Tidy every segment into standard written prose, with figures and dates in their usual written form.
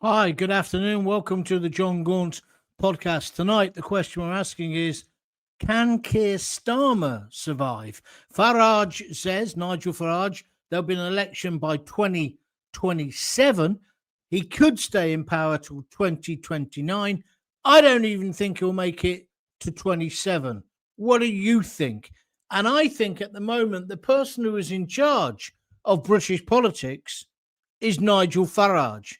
Hi, good afternoon. Welcome to the John Gaunt podcast. Tonight, the question we're asking is, can Keir Starmer survive? Farage says, Nigel Farage, there'll be an election by 2027. He could stay in power till 2029. I don't even think he'll make it to 27. What do you think? And I think at the moment, the person who is in charge of British politics is Nigel Farage.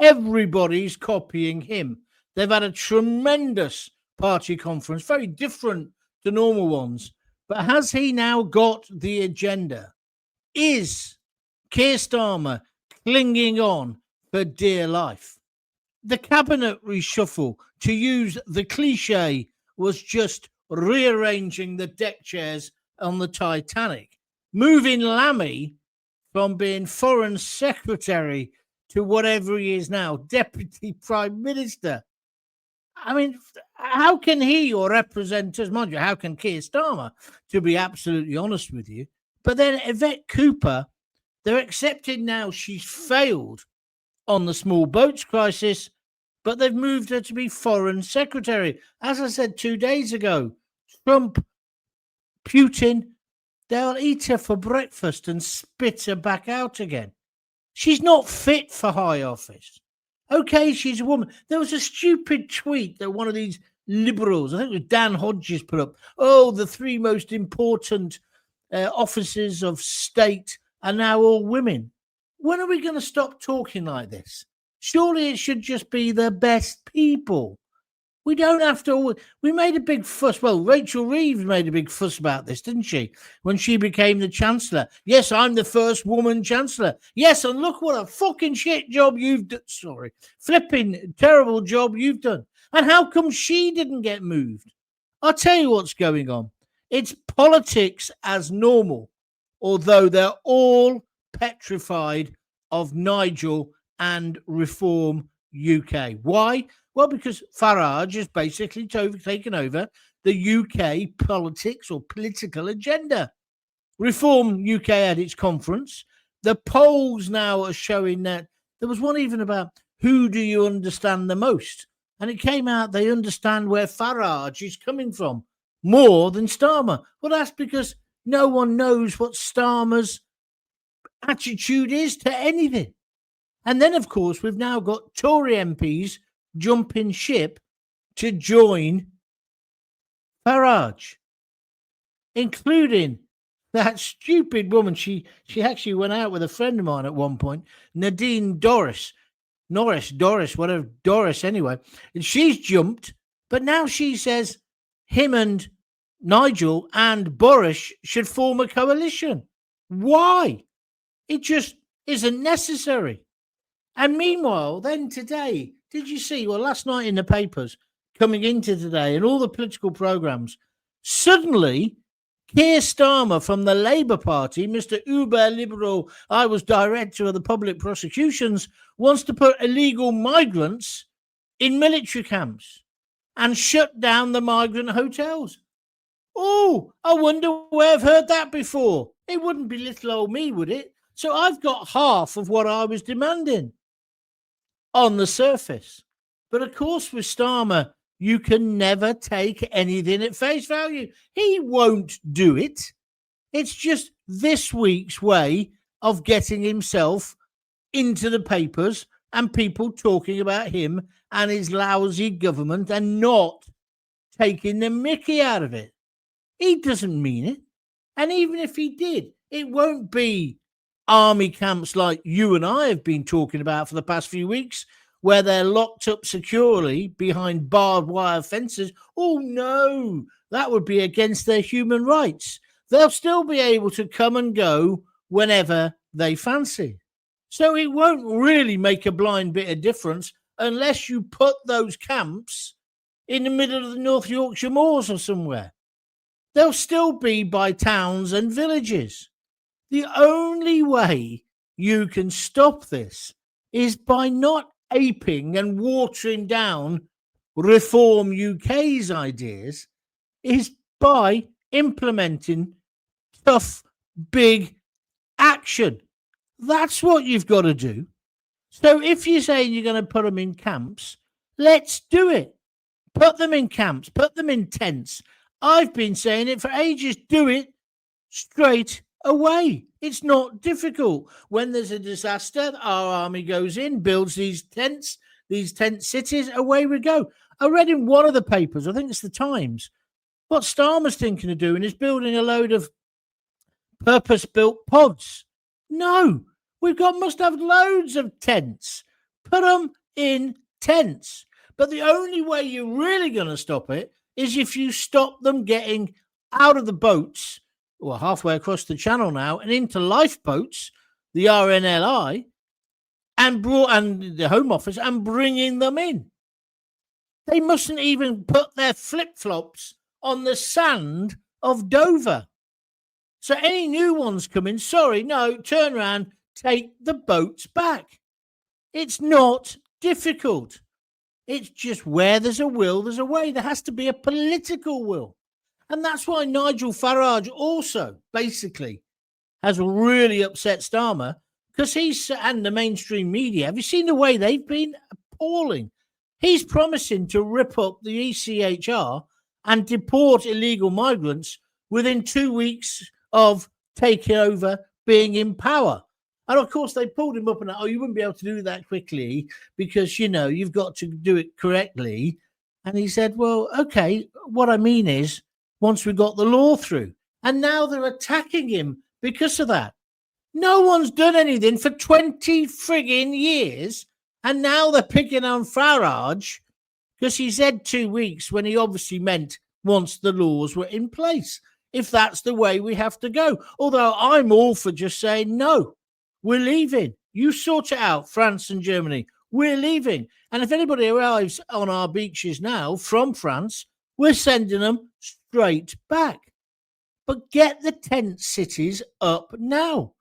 Everybody's copying him. They've had a tremendous party conference, very different to normal ones. But has he now got the agenda? Is Keir Starmer clinging on for dear life? The cabinet reshuffle, to use the cliche, was just rearranging the deck chairs on the Titanic, moving Lammy from being foreign secretary to whatever he is now, Deputy Prime Minister. I mean, how can he or representatives, mind you, how can Keir Starmer, to be absolutely honest with you? But then Yvette Cooper, they're accepting now she's failed on the small boats crisis, but they've moved her to be foreign secretary. As I said 2 days ago, Trump, Putin, they'll eat her for breakfast and spit her back out again. She's not fit for high office. Okay, she's a woman. There was a stupid tweet that one of these liberals, I think it was Dan Hodges, put up. Oh, the three most important offices of state are now all women. When are we going to stop talking like this? Surely it should just be the best people. We don't have to. We made a big fuss. Well, Rachel Reeves made a big fuss about this, didn't she? When she became the Chancellor. Yes, I'm the first woman Chancellor. Yes, and look what a fucking shit job you've done. Sorry. Flipping terrible job you've done. And how come she didn't get moved? I'll tell you what's going on. It's politics as normal, although they're all petrified of Nigel and Reform UK. Why? Well, because Farage has basically taken over the UK politics or political agenda. Reform UK had its conference. The polls now are showing that there was one even about who do you understand the most? And it came out they understand where Farage is coming from more than Starmer. Well, that's because no one knows what Starmer's attitude is to anything. And then, of course, we've now got Tory MPs jumping ship to join Farage, including that stupid woman. She actually went out with a friend of mine at one point, Nadine Doris, whatever, Doris anyway. And she's jumped, but now she says him and Nigel and Boris should form a coalition. Why? It just isn't necessary. And meanwhile, then today, did you see, well, last night in the papers, coming into today, and all the political programmes, suddenly Keir Starmer from the Labour Party, Mr. Uber Liberal, I was director of the public prosecutions, wants to put illegal migrants in military camps and shut down the migrant hotels. Oh, I wonder where I've heard that before. It wouldn't be little old me, would it? So I've got half of what I was demanding on the surface. But of course, with Starmer, you can never take anything at face value. He won't do it. It's just this week's way of getting himself into the papers and people talking about him and his lousy government and not taking the mickey out of it. He doesn't mean it. And even if he did, it won't be army camps like you and I have been talking about for the past few weeks, where they're locked up securely behind barbed wire fences. Oh, no, that would be against their human rights. They'll still be able to come and go whenever they fancy. So it won't really make a blind bit of difference unless you put those camps in the middle of the North Yorkshire moors or somewhere. They'll still be by towns and villages. The only way you can stop this is by not aping and watering down Reform UK's ideas, is by implementing tough, big action. That's what you've got to do. So if you're saying you're going to put them in camps, let's do it. Put them in camps, put them in tents. I've been saying it for ages. Do it straight away. It's not difficult. When there's a disaster, our army goes in, builds these tent cities, away we go. I read in one of the papers, I think it's the Times, what Starmer's thinking of doing is building a load of purpose-built pods. No, must have loads of tents. Put them in tents. But the only way you're really going to stop it is if you stop them getting out of the boats, well, halfway across the channel now, and into lifeboats, the RNLI, and the Home Office, and bringing them in. They mustn't even put their flip-flops on the sand of Dover. So any new ones come in, sorry, no, turn around, take the boats back. It's not difficult. It's just where there's a will, there's a way. There has to be a political will. And that's why Nigel Farage also basically has really upset Starmer, because and the mainstream media, have you seen the way they've been appalling? He's promising to rip up the ECHR and deport illegal migrants within 2 weeks of taking over, being in power. And of course, they pulled him up and, you wouldn't be able to do that quickly because, you've got to do it correctly. And he said, well, okay, what I mean is once we got the law through. And now they're attacking him because of that. No one's done anything for 20 frigging years. And now they're picking on Farage because he said 2 weeks when he obviously meant once the laws were in place, if that's the way we have to go. Although I'm all for just saying, no, we're leaving. You sort it out, France and Germany. We're leaving. And if anybody arrives on our beaches now from France, we're sending them straight back. But get the tent cities up now.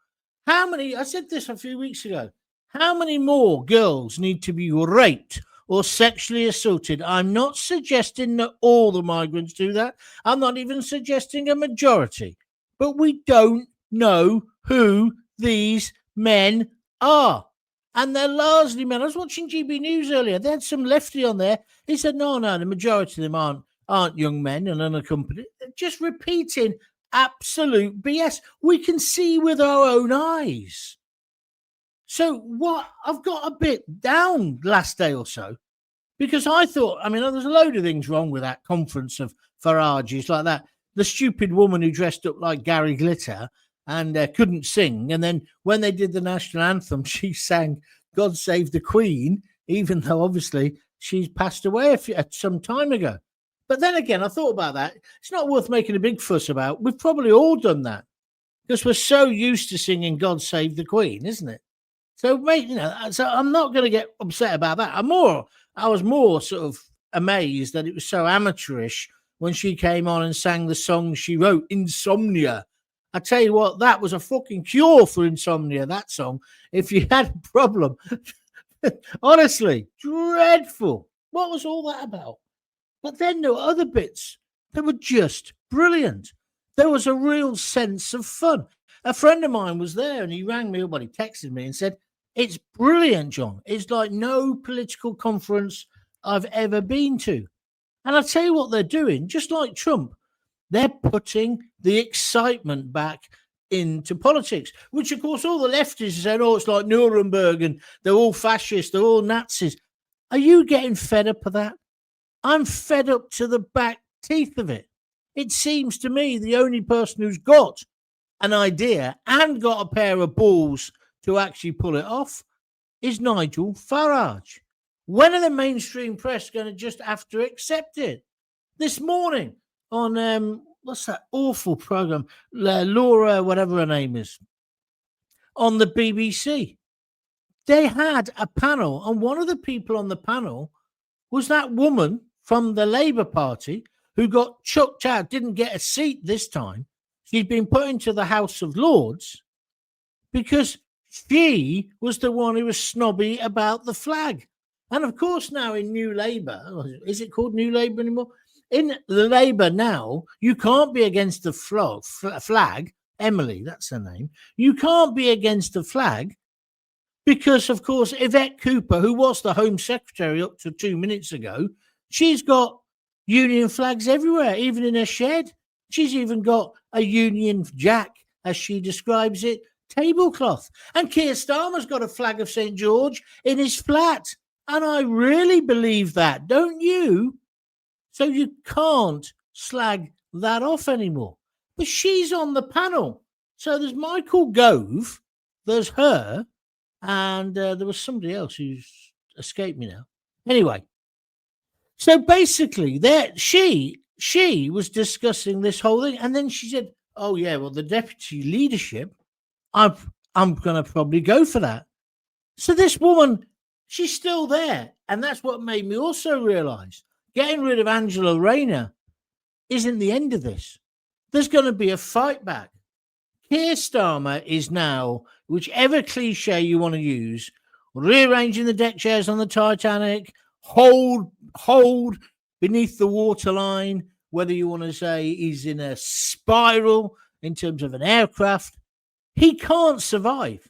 I said this a few weeks ago, how many more girls need to be raped or sexually assaulted? I'm not suggesting that all the migrants do that. I'm not even suggesting a majority. But we don't know who these men are. And they're largely men. I was watching GB News earlier. They had some lefty on there. He said, no, the majority of them aren't young men and unaccompanied. Just repeating absolute BS. We can see with our own eyes. So I've got a bit down last day or so because I thought, there's a load of things wrong with that conference of Farage's like that. The stupid woman who dressed up like Gary Glitter and couldn't sing. And then when they did the national anthem, she sang God Save the Queen, even though obviously she's passed away some time ago. But then again, I thought about that. It's not worth making a big fuss about. We've probably all done that because we're so used to singing God Save the Queen, isn't it? So, so I'm not going to get upset about that. I was more sort of amazed that it was so amateurish when she came on and sang the song she wrote, Insomnia. I tell you what, that was a fucking cure for insomnia, that song. If you had a problem, honestly, dreadful. What was all that about? But then there were other bits that were just brilliant. There was a real sense of fun. A friend of mine was there and he rang me up, he texted me and said, it's brilliant, John. It's like no political conference I've ever been to. And I'll tell you what they're doing, just like Trump, they're putting the excitement back into politics, which, of course, all the lefties said, it's like Nuremberg and they're all fascists, they're all Nazis. Are you getting fed up of that? I'm fed up to the back teeth of it. It seems to me the only person who's got an idea and got a pair of balls to actually pull it off is Nigel Farage. When are the mainstream press going to just have to accept it? This morning on, what's that awful program? Laura, whatever her name is, on the BBC. They had a panel, and one of the people on the panel was that woman from the Labour Party who got chucked out, didn't get a seat this time. She'd been put into the House of Lords because she was the one who was snobby about the flag. And of course, now in New Labour, is it called New Labour anymore? In the Labour now, you can't be against the flag. Emily, that's her name. You can't be against the flag, Because, of course, Yvette Cooper, who was the Home Secretary up to 2 minutes ago, she's got union flags everywhere, even in her shed. She's even got a Union Jack, as she describes it, tablecloth. And Keir Starmer's got a flag of St. George in his flat. And I really believe that, don't you? So you can't slag that off anymore. But she's on the panel. So there's Michael Gove, there's her, and there was somebody else who's escaped me now. Anyway, so basically, she was discussing this whole thing, and then she said, "Oh yeah, well the deputy leadership, I'm going to probably go for that." So this woman, she's still there, and that's what made me also realise getting rid of Angela Rayner isn't the end of this. There's going to be a fight back. Keir Starmer is now, whichever cliche you want to use, rearranging the deck chairs on the Titanic, hold beneath the waterline, whether you want to say he's in a spiral in terms of an aircraft. He can't survive.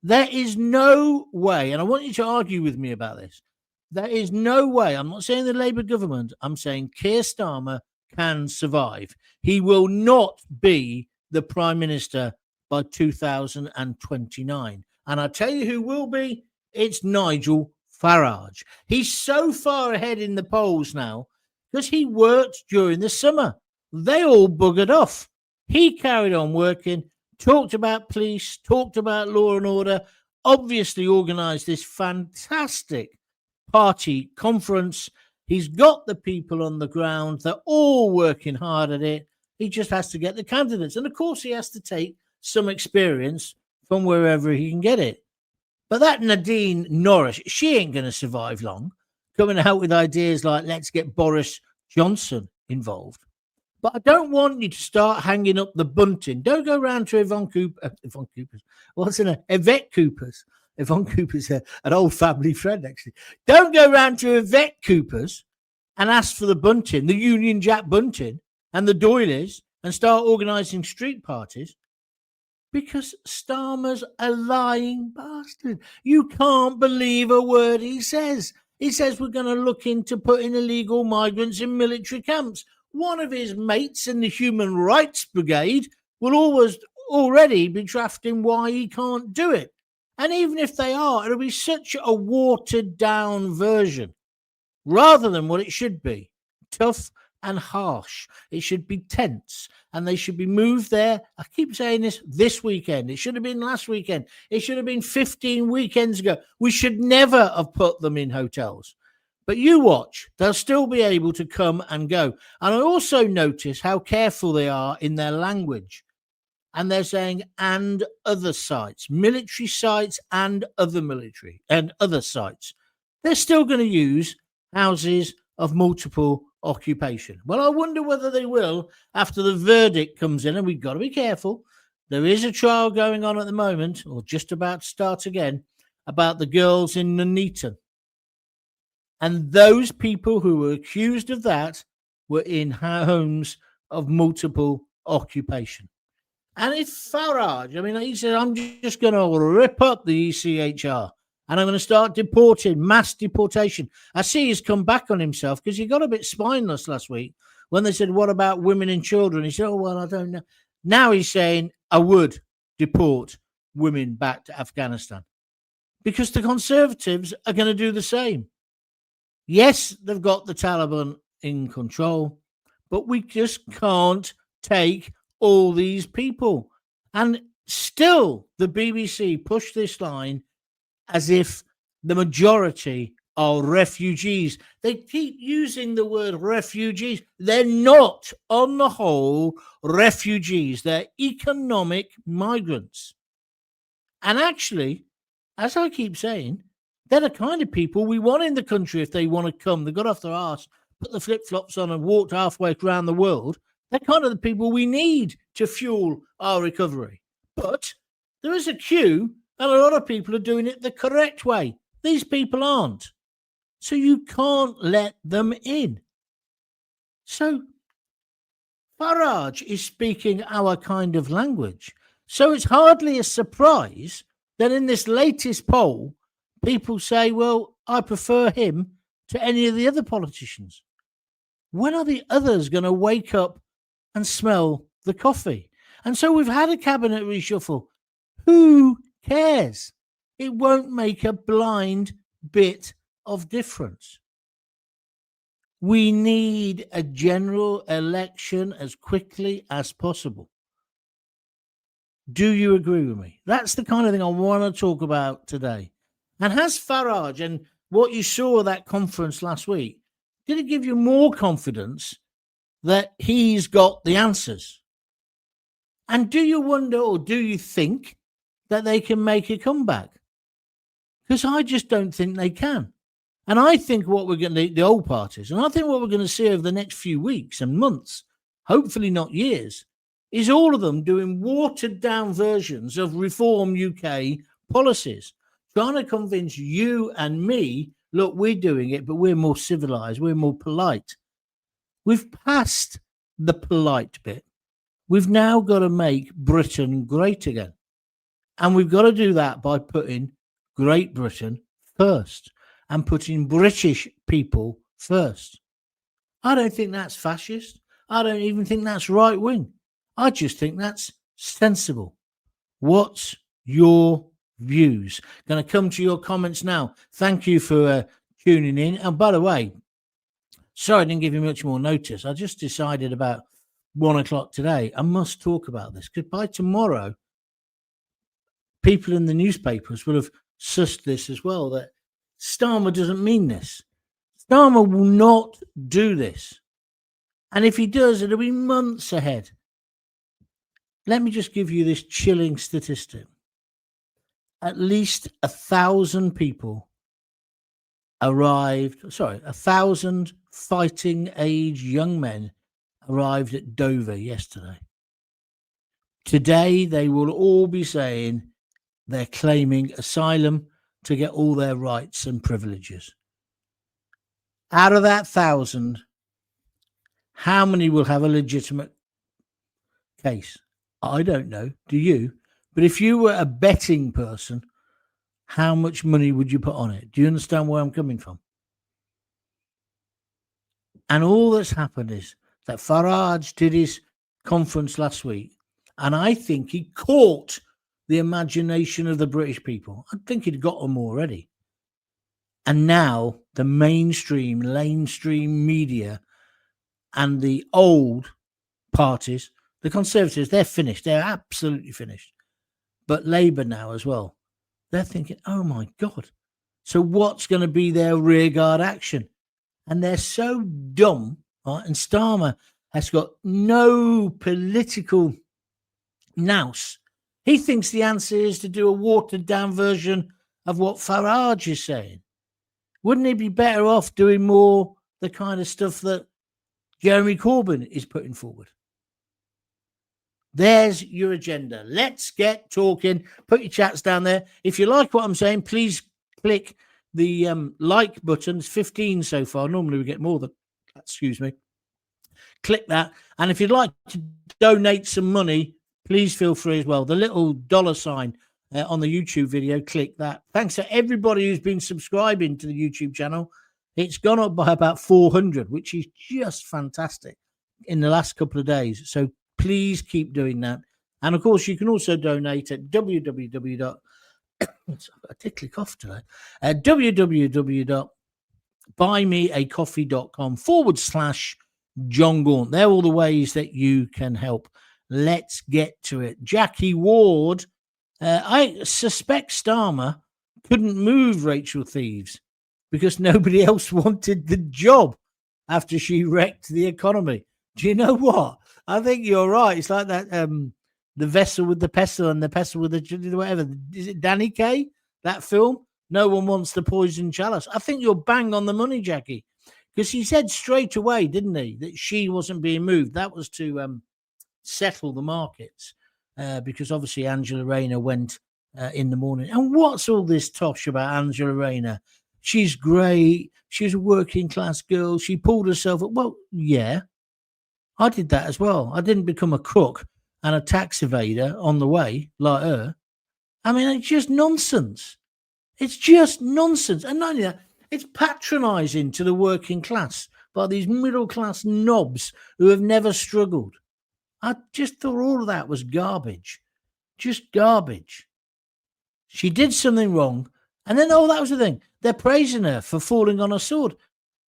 There is no way, and I want you to argue with me about this. There is no way, I'm not saying the Labour government, I'm saying Keir Starmer can survive. He will not be the Prime Minister by 2029. And I tell you who will be, it's Nigel Farage. He's so far ahead in the polls now because he worked during the summer. They all buggered off. He carried on working, talked about police, talked about law and order, obviously organised this fantastic party conference. He's got the people on the ground. They're all working hard at it. He just has to get the candidates. And, of course, he has to take some experience from wherever he can get it. But that Nadine Norris, she ain't going to survive long, coming out with ideas like, let's get Boris Johnson involved. But I don't want you to start hanging up the bunting. Don't go round to Yvette Cooper's. Yvonne Cooper's an old family friend, actually. Don't go round to Yvette Cooper's and ask for the bunting, the Union Jack bunting, and the doilies, and start organising street parties, because Starmer's a lying bastard. You can't believe a word he says. He says we're going to look into putting illegal migrants in military camps. One of his mates in the Human Rights Brigade will already be drafting why he can't do it. And even if they are, it'll be such a watered-down version rather than what it should be. Tough and harsh. It should be tense, and they should be moved there. I keep saying this weekend. It should have been last weekend. It should have been 15 weekends ago. We should never have put them in hotels. But you watch. They'll still be able to come and go. And I also notice how careful they are in their language. And they're saying, and other sites, military sites and other military and other sites. They're still going to use houses of multiple occupation. Well, I wonder whether they will after the verdict comes in, and we've got to be careful. There is a trial going on at the moment, or just about to start again, about the girls in Nuneaton. And those people who were accused of that were in homes of multiple occupation. And it's Farage. I mean, he said, I'm just going to rip up the ECHR and I'm going to start deporting, mass deportation. I see he's come back on himself because he got a bit spineless last week when they said, what about women and children? He said, oh, well, I don't know. Now he's saying, I would deport women back to Afghanistan because the Conservatives are going to do the same. Yes, they've got the Taliban in control, but we just can't take all these people. And still the BBC push this line as if the majority are refugees. They keep using the word refugees. They're not, on the whole, refugees. They're economic migrants. And actually, as I keep saying, they're the kind of people we want in the country if they want to come. They got off their arse, put the flip-flops on and walked halfway around the world. They're kind of the people we need to fuel our recovery. But there is a queue, and a lot of people are doing it the correct way. These people aren't. So you can't let them in. So Farage is speaking our kind of language. So it's hardly a surprise then in this latest poll, people say, well, I prefer him to any of the other politicians. When are the others going to wake up and smell the coffee? And so we've had a cabinet reshuffle. Who cares? It won't make a blind bit of difference. We need a general election as quickly as possible. Do you agree with me? That's the kind of thing I want to talk about today. And has Farage and what you saw at that conference last week, did it give you more confidence that he's got the answers? And do you wonder, or do you think that they can make a comeback? Because I just don't think they can. And I think what we're going to, the old parties, and I think what we're going to see over the next few weeks and months, hopefully not years, is all of them doing watered down versions of Reform UK policies, trying to convince you and me, look, we're doing it, but we're more civilized, we're more polite. We've passed the polite bit. We've now got to make Britain great again. And we've got to do that by putting Great Britain first and putting British people first. I don't think that's fascist. I don't even think that's right wing. I just think that's sensible. What's your views? Going to come to your comments now. Thank you for tuning in. And by the way, sorry I didn't give you much more notice. I just decided about 1 o'clock today I must talk about this, because by tomorrow people in the newspapers will have sussed this as well, that Starmer doesn't mean this. Starmer will not do this. And if he does, it'll be months ahead. Let me just give you this chilling statistic. At least 1,000 people arrived, 1,000 fighting age young men arrived at Dover yesterday. Today, they will all be saying they're claiming asylum to get all their rights and privileges. Out of that 1,000, how many will have a legitimate case? I don't know. Do you? But if you were a betting person, how much money would you put on it? Do you understand where I'm coming from? And all that's happened is that Farage did his conference last week, and I think he caught the imagination of the British people. I think he'd got them already. And now the mainstream media and the old parties, the Conservatives, they're finished. They're absolutely finished. But Labour now as well, they're thinking, oh my God. So what's going to be their rearguard action? And they're so dumb, right? And Starmer has got no political nous. He thinks the answer is to do a watered down version of what Farage is saying. Wouldn't he be better off doing more the kind of stuff that Jeremy Corbyn is putting forward? There's your agenda. Let's get talking. Put your chats down there. If you like what I'm saying, please click the like button. It's 15 so far. Normally we get more than that. Excuse me. Click that. And if you'd like to donate some money, please feel free as well. The little $sign on the YouTube video, click that. Thanks to everybody who's been subscribing to the YouTube channel. It's gone up by about 400, which is just fantastic in the last couple of days. So please keep doing that. And of course, you can also donate at www.buymeacoffee.com/John Gaunt. They're all the ways that you can help. Let's get to it. Jackie Ward, I suspect Starmer couldn't move Rachel Thieves because nobody else wanted the job after she wrecked the economy. Do you know what? I think you're right. It's like that, the vessel with the pestle and the pestle with the whatever. Is it Danny Kaye, that film? No one wants the poison chalice. I think you're bang on the money, Jackie, because he said straight away, didn't he, that she wasn't being moved. That was to settle the markets because obviously Angela Rayner went in the morning. And what's all this tosh about Angela Rayner? She's great. She's a working class girl. She pulled herself up. Well, yeah, I did that as well. I didn't become a crook and a tax evader on the way like her. I mean, it's just nonsense. It's just nonsense. And not only that, it's patronising to the working class by these middle class knobs who have never struggled. I just thought all of that was garbage. Just garbage. She did something wrong. And then, oh, that was the thing. They're praising her for falling on a sword.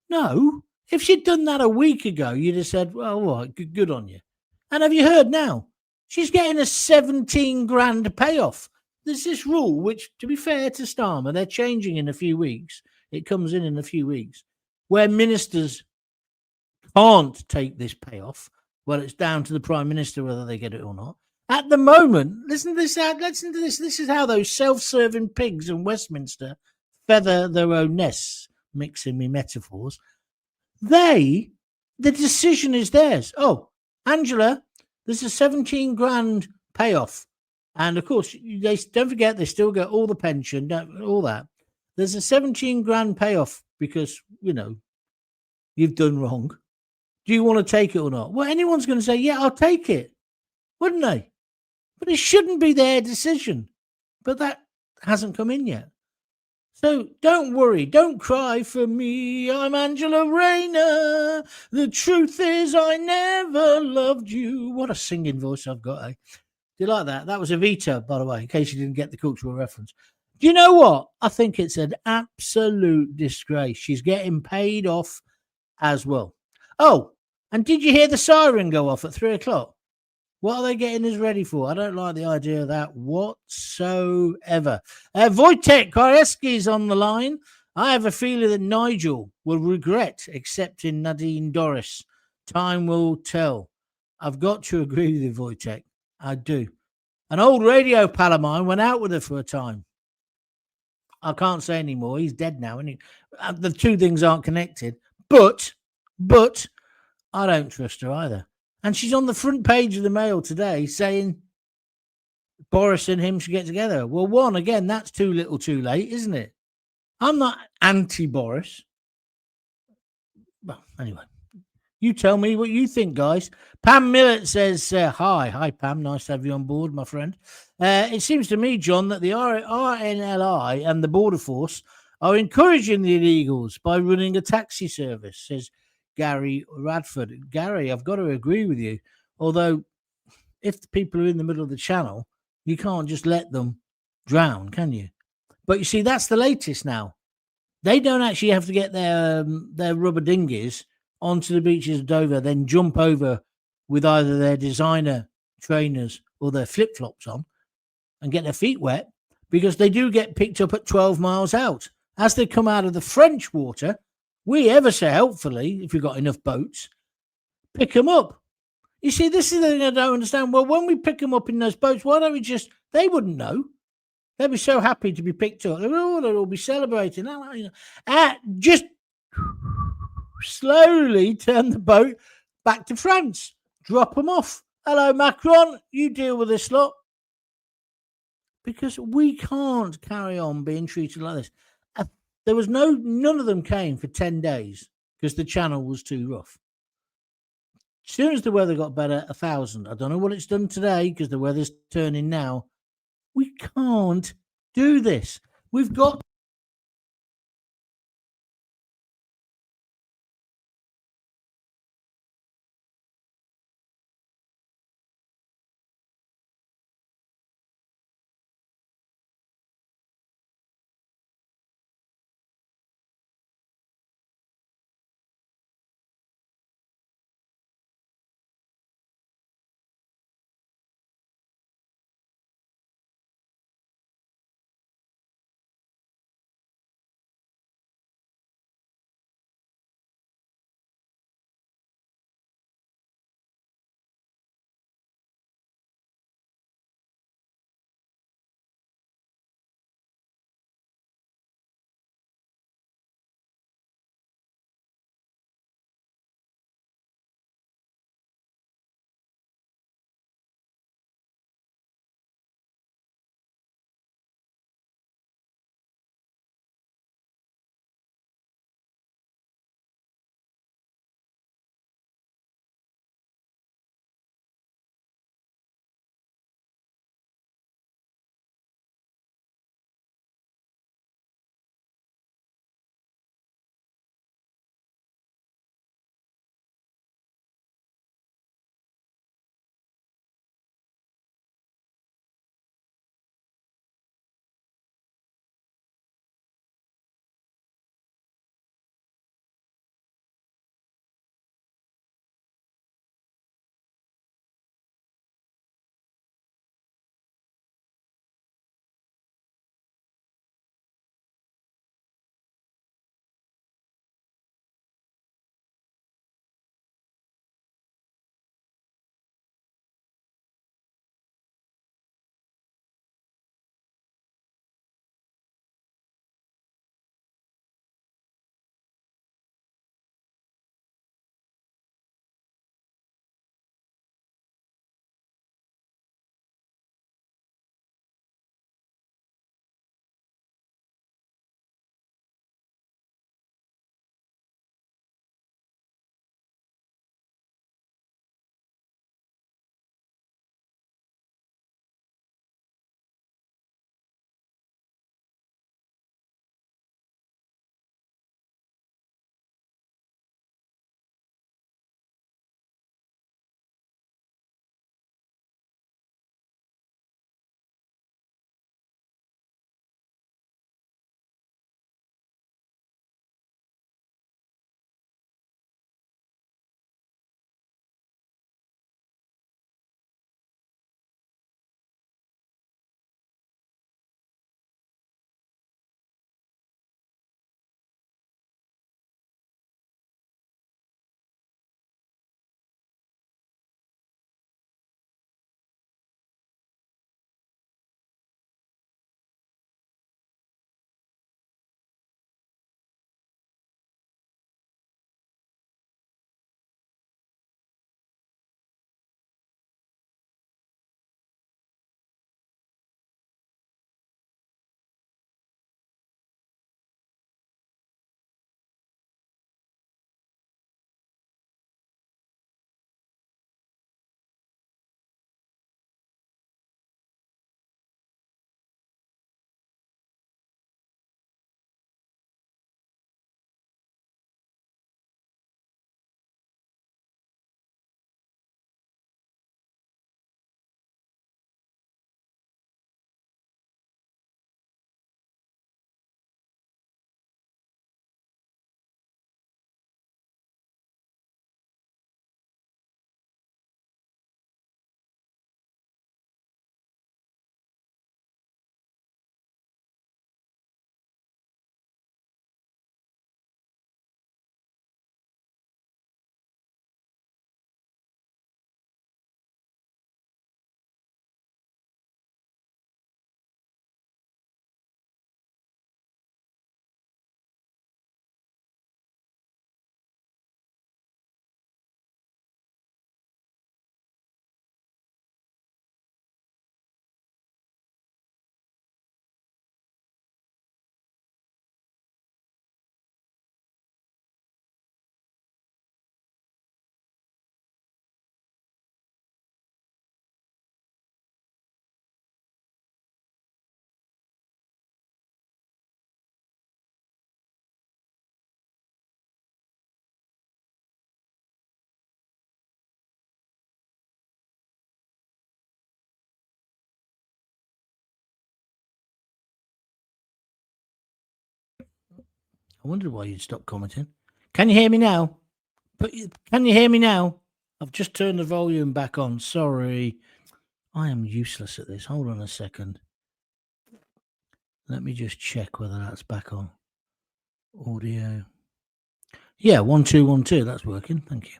No. If she'd done that a week ago, you'd have said, well, all right, good on you. And have you heard now? She's getting a 17 grand payoff. There's this rule, which, to be fair to Starmer, they're changing in a few weeks. It comes in a few weeks, where ministers can't take this payoff. Well, it's down to the Prime Minister whether they get it or not. At the moment, listen to this. Listen to this. This is how those self-serving pigs in Westminster feather their own nests, mixing me metaphors. The decision is theirs. Oh, Angela, there's a 17 grand payoff. And of course, they don't forget they still get all the pension, all that. There's a 17 grand payoff because, you've done wrong. Do you want to take it or not? Well, anyone's going to say, yeah, I'll take it, wouldn't they? But it shouldn't be their decision. But that hasn't come in yet. So don't worry, don't cry for me. I'm Angela Rayner. The truth is I never loved you. What a singing voice I've got, eh? Do you like that? That was Evita, by the way, in case you didn't get the cultural reference. Do you know what? I think it's an absolute disgrace. She's getting paid off as well. Oh, and did you hear the siren go off at 3 o'clock? What are they getting us ready for? I don't like the idea of that whatsoever. Wojtek Koreski's on the line. I have a feeling that Nigel will regret accepting Nadine Dorries. Time will tell. I've got to agree with you, Wojtek. I do. An old radio pal of mine went out with her for a time. I can't say anymore. He's dead now. And the two things aren't connected. But I don't trust her either. And she's on the front page of the Mail today saying Boris and him should get together. Well, one, again, that's too little too late, isn't it? I'm not anti-Boris. Well, anyway, you tell me what you think, guys. Pam Millett says, hi. Hi, Pam. Nice to have you on board, my friend. It seems to me, John, that the RNLI and the Border Force are encouraging the illegals by running a taxi service, says Gary Radford. Gary, I've got to agree with you. Although, if the people are in the middle of the channel, you can't just let them drown, can you? But you see, that's the latest now. They don't actually have to get their rubber dinghies onto the beaches of Dover, then jump over with either their designer trainers or their flip-flops on and get their feet wet, because they do get picked up at 12 miles out. As they come out of the French water, we ever so helpfully, if you've got enough boats, pick them up. You see, this is the thing I don't understand. Well, when we pick them up in those boats, why don't we just, they wouldn't know. They'd be so happy to be picked up. They'll all be celebrating. Just slowly turn the boat back to France. Drop them off. Hello, Macron. You deal with this lot. Because we can't carry on being treated like this. There was none of them came for 10 days because the channel was too rough. As soon as the weather got better, 1,000. I don't know what it's done today because the weather's turning now. We can't do this. We've got I wondered why you'd stop commenting. Can you hear me now? Can you hear me now? I've just turned the volume back on. Sorry. I am useless at this. Hold on a second. Let me just check whether that's back on. Audio. Yeah, 1 2 1 2. That's working. Thank you.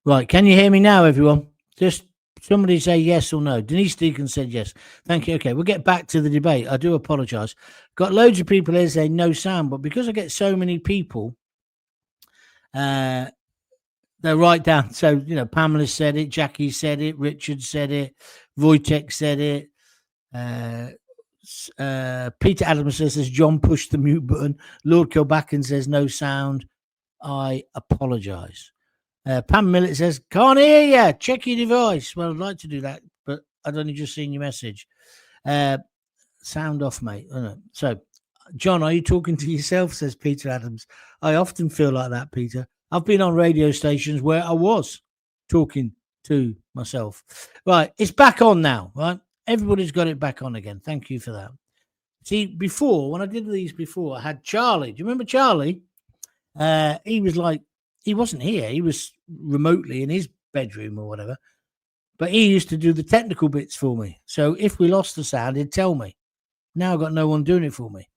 Right. Can you hear me now, everyone? Just somebody say yes or no. Denise Deacon said yes. Thank you. Okay, we'll get back to the debate. I do apologise. Got loads of people here saying no sound, but because I get so many people, they're right down. So, Pamela said it, Jackie said it, Richard said it, Wojtek said it. Peter Adams says John pushed the mute button. Lord Kilbacken says no sound. I apologise. Pam Millett says, can't hear you. Check your device. Well, I'd like to do that, but I'd only just seen your message. Sound off, mate. So, John, are you talking to yourself? Says Peter Adams. I often feel like that, Peter. I've been on radio stations where I was talking to myself. Right, it's back on now, right? Everybody's got it back on again. Thank you for that. See, before, when I did these before, I had Charlie. Do you remember Charlie? He was like, he wasn't here. He was remotely in his bedroom or whatever. But he used to do the technical bits for me. So if we lost the sound, he'd tell me. Now I've got no one doing it for me.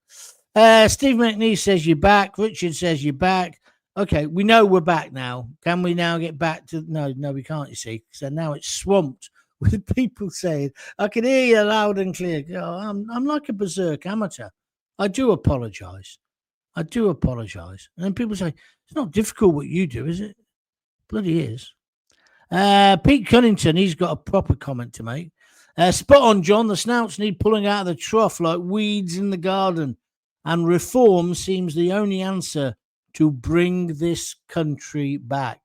Steve McNeese says you're back. Richard says you're back. Okay, we know we're back now. Can we now get back to... No, we can't, you see. So now it's swamped with people saying, I can hear you loud and clear. Oh, I'm like a berserk amateur. I do apologise. And then people say, it's not difficult what you do, is it? Bloody is. Pete Cunnington, he's got a proper comment to make. Spot on, John. The snouts need pulling out of the trough like weeds in the garden. And reform seems the only answer to bring this country back.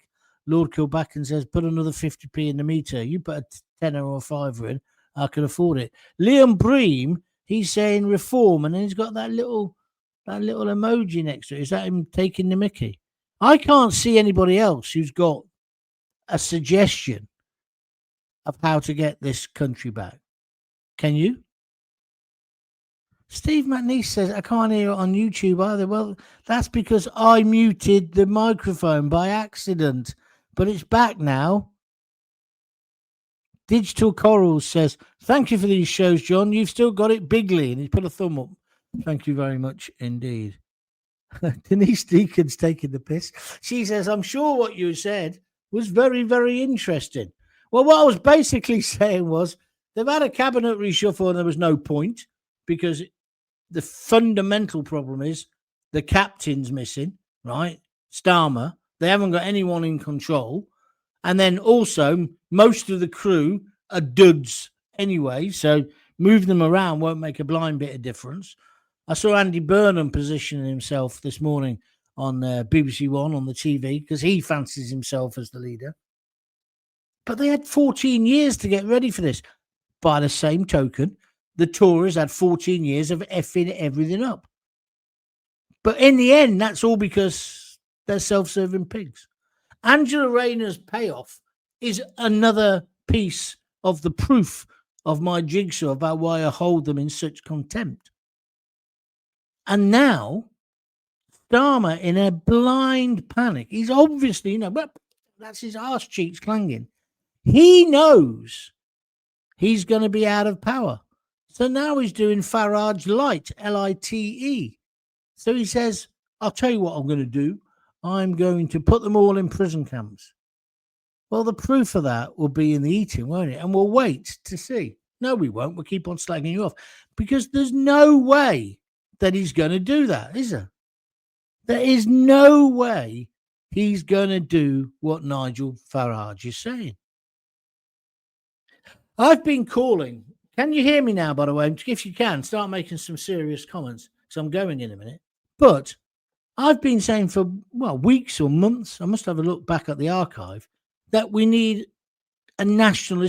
Lord Kilbacken says, put another 50p in the meter. You put a tenner or a fiver in, I can afford it. Liam Bream, he's saying reform, and then he's got that little emoji next to it. Is that him taking the mickey? I can't see anybody else who's got a suggestion of how to get this country back. Can you? Steve McNeese says, I can't hear it on YouTube either. Well, that's because I muted the microphone by accident, but it's back now. Digital Corals says, thank you for these shows, John. You've still got it bigly. And he's put a thumb up. Thank you very much indeed. Denise Deacon's taking the piss. She says, I'm sure what you said was very, very interesting. Well, what I was basically saying was they've had a cabinet reshuffle and there was no point because the fundamental problem is the captain's missing, right? Starmer. They haven't got anyone in control. And then also most of the crew are duds anyway. So move them around won't make a blind bit of difference. I saw Andy Burnham positioning himself this morning on BBC One on the TV because he fancies himself as the leader. But they had 14 years to get ready for this. By the same token, the Tories had 14 years of effing everything up. But in the end, that's all because they're self-serving pigs. Angela Rayner's payoff is another piece of the proof of my jigsaw about why I hold them in such contempt. And now, Starmer, in a blind panic, he's obviously, that's his arse cheeks clanging. He knows he's going to be out of power. So now he's doing Farage Light, L-I-T-E. So he says, I'll tell you what I'm going to do. I'm going to put them all in prison camps. Well, the proof of that will be in the eating, won't it? And we'll wait to see. No, we won't. We'll keep on slagging you off because there's no way that he's going to do that, is there? There is no way he's going to do what Nigel Farage is saying. I've been calling. Can you hear me now, by the way? If you can, start making some serious comments because I'm going in a minute. But I've been saying for, weeks or months, I must have a look back at the archive, that we need a national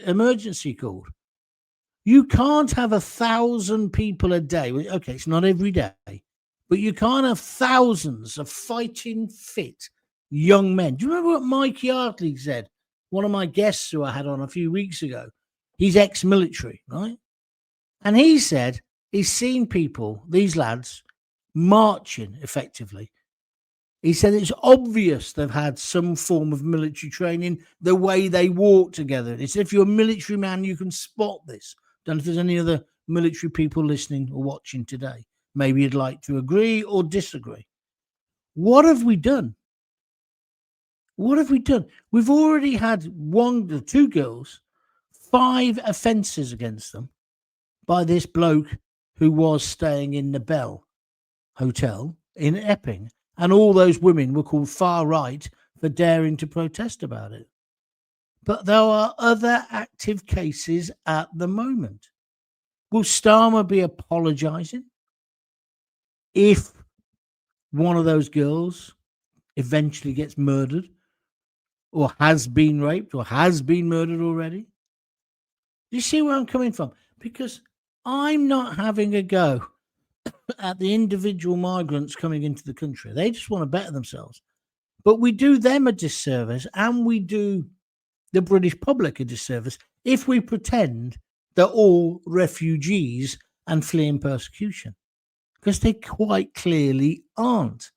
emergency called. You can't have 1,000 people a day. Okay, it's not every day, but you can't have thousands of fighting fit young men. Do you remember what Mike Yardley said? One of my guests who I had on a few weeks ago. He's ex-military, right? And he said he's seen people, these lads, marching effectively. He said it's obvious they've had some form of military training, the way they walk together. He said if you're a military man, you can spot this. Don't know if there's any other military people listening or watching today. Maybe you'd like to agree or disagree. What have we done? What have we done? We've already had one or two girls, 5 offences against them by this bloke who was staying in the Bell Hotel in Epping. And all those women were called far right for daring to protest about it. But there are other active cases at the moment. Will Starmer be apologising if one of those girls eventually gets murdered or has been raped or has been murdered already? Do you see where I'm coming from? Because I'm not having a go at the individual migrants coming into the country. They just want to better themselves. But we do them a disservice, and we do the British public a disservice if we pretend they're all refugees and fleeing persecution, because they quite clearly aren't.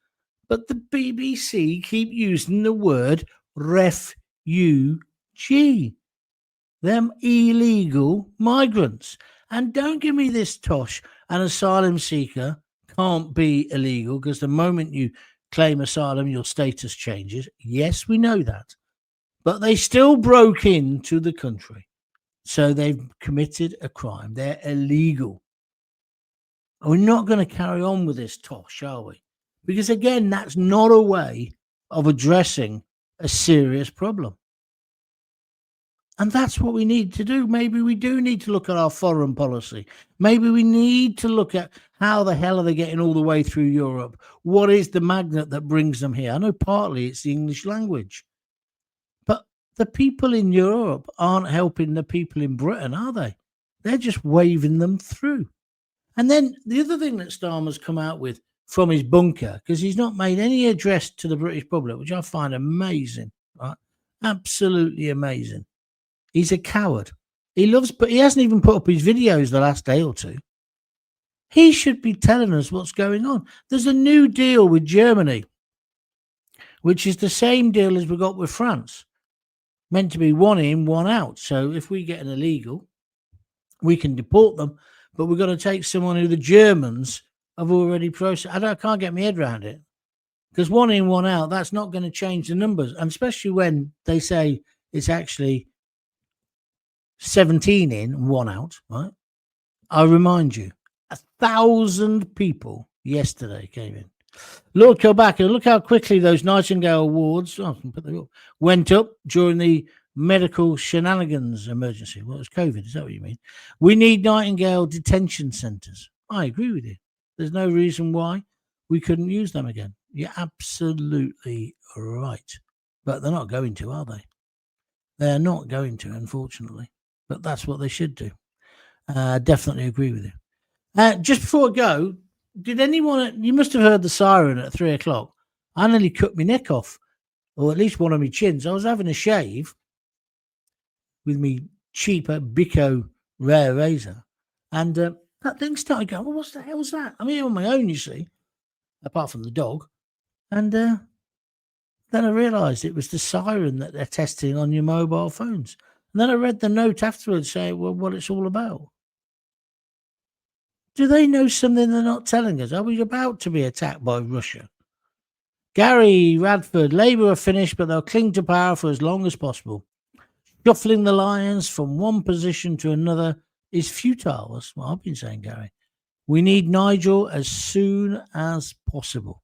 But the BBC keep using the word refugee. Them illegal migrants. And don't give me this tosh. An asylum seeker can't be illegal because the moment you claim asylum, your status changes. Yes, we know that. But they still broke into the country. So they've committed a crime. They're illegal. And we're not going to carry on with this tosh, are we? Because again, that's not a way of addressing a serious problem. And that's what we need to do. Maybe we do need to look at our foreign policy. Maybe we need to look at how the hell are they getting all the way through Europe? What is the magnet that brings them here? I know partly it's the English language. But the people in Europe aren't helping the people in Britain, are they? They're just waving them through. And then the other thing that Starmer's come out with from his bunker, because he's not made any address to the British public, which I find amazing, right? Absolutely amazing. He's a coward. But he hasn't even put up his videos the last day or two. He should be telling us what's going on. There's a new deal with Germany, which is the same deal as we got with France. Meant to be one in, one out. So if we get an illegal, we can deport them, but we've got to take someone who the Germans have already processed. I can't get my head around it. Because one in, one out, that's not going to change the numbers. And especially when they say it's actually 17 in, 1 out, right? I remind you, 1,000 people yesterday came in. Lord Kilbacker, look how quickly those Nightingale Awards went up during the medical shenanigans emergency. Well, it was COVID, is that what you mean? We need Nightingale detention centres. I agree with you. There's no reason why we couldn't use them again. You're absolutely right. But they're not going to, are they? They're not going to, unfortunately. But that's what they should do. Definitely agree with you. Just before I go, did anyone, you must have heard the siren at 3 o'clock. I nearly cut my neck off, or at least one of my chins. I was having a shave with me cheap Bico rare razor, and that thing started going, well, what the hell's that? I'm here on my own, you see, apart from the dog. And then I realised it was the siren that they're testing on your mobile phones. And then I read the note afterwards saying, well, what it's all about. Do they know something they're not telling us? Are we about to be attacked by Russia? Gary Radford, Labour are finished, but they'll cling to power for as long as possible. Shuffling the lions from one position to another is futile. That's what I've been saying, Gary. We need Nigel as soon as possible.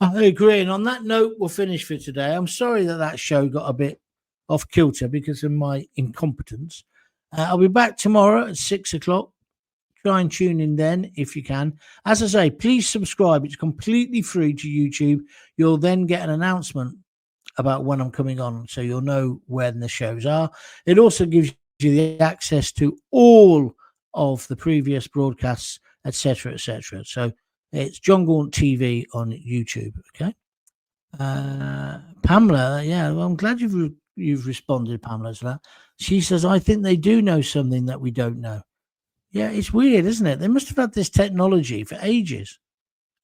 I agree. And on that note, we'll finish for today. I'm sorry that show got a bit off kilter because of my incompetence. I'll be back tomorrow at 6 o'clock. Try and tune in then if you can. As I say, please subscribe. It's completely free to YouTube. You'll then get an announcement about when I'm coming on, so you'll know when the shows are. It also gives you the access to all of the previous broadcasts, etc., etc. So it's John Gaunt TV on YouTube. Okay. Pamela, yeah, well, I'm glad you've responded, Pamela, to that. She says, I think they do know something that we don't know. Yeah, it's weird, isn't it? They must have had this technology for ages.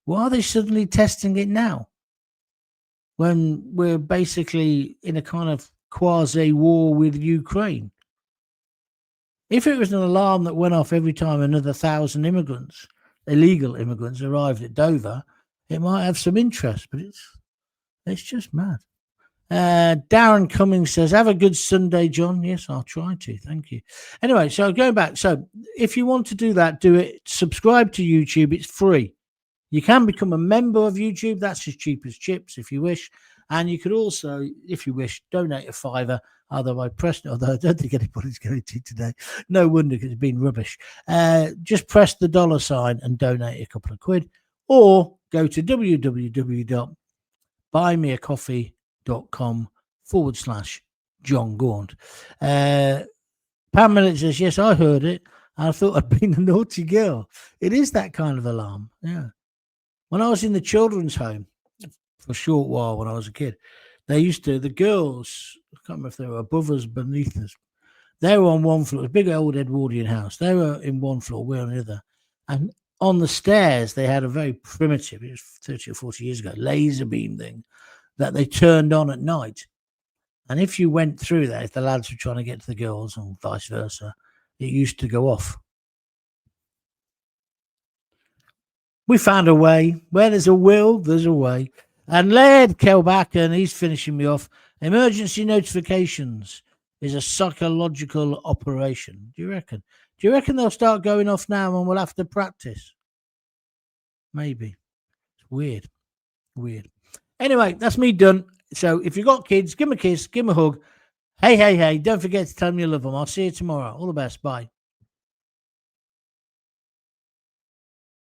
Why are they suddenly testing it now? When we're basically in a kind of quasi-war with Ukraine. If it was an alarm that went off every time another 1,000 immigrants, illegal immigrants, arrived at Dover, it might have some interest, but it's just mad. Darren Cummings says, have a good Sunday, John. Yes, I'll try to. Thank you. Anyway, so going back. So if you want to do that, do it. Subscribe to YouTube. It's free. You can become a member of YouTube. That's as cheap as chips if you wish. And you could also, if you wish, donate a $5, either by pressing, although I don't think anybody's going to today. No wonder, because it's been rubbish. Just press the $ and donate a couple of quid. Or go to www.buymeacoffee.com/John Gaunt. Pam Millett says, yes, I heard it. I thought I'd been a naughty girl. It is that kind of alarm. Yeah. When I was in the children's home for a short while when I was a kid, the girls, I can't remember if they were above us, beneath us. They were on one floor, a big old Edwardian house. They were in one floor, we were on the other. And on the stairs, they had a very primitive, it was 30 or 40 years ago, laser beam thing that they turned on at night. And if you went through there, if the lads were trying to get to the girls and vice versa, it used to go off. We found a way. Where there's a will, there's a way. And Laird Kelback, he's finishing me off. Emergency notifications is a psychological operation. Do you reckon? Do you reckon they'll start going off now and we'll have to practice? Maybe. It's weird. Weird. Anyway, that's me done. So if you've got kids, give them a kiss, give them a hug. Hey, don't forget to tell them you love them. I'll see you tomorrow. All the best. Bye.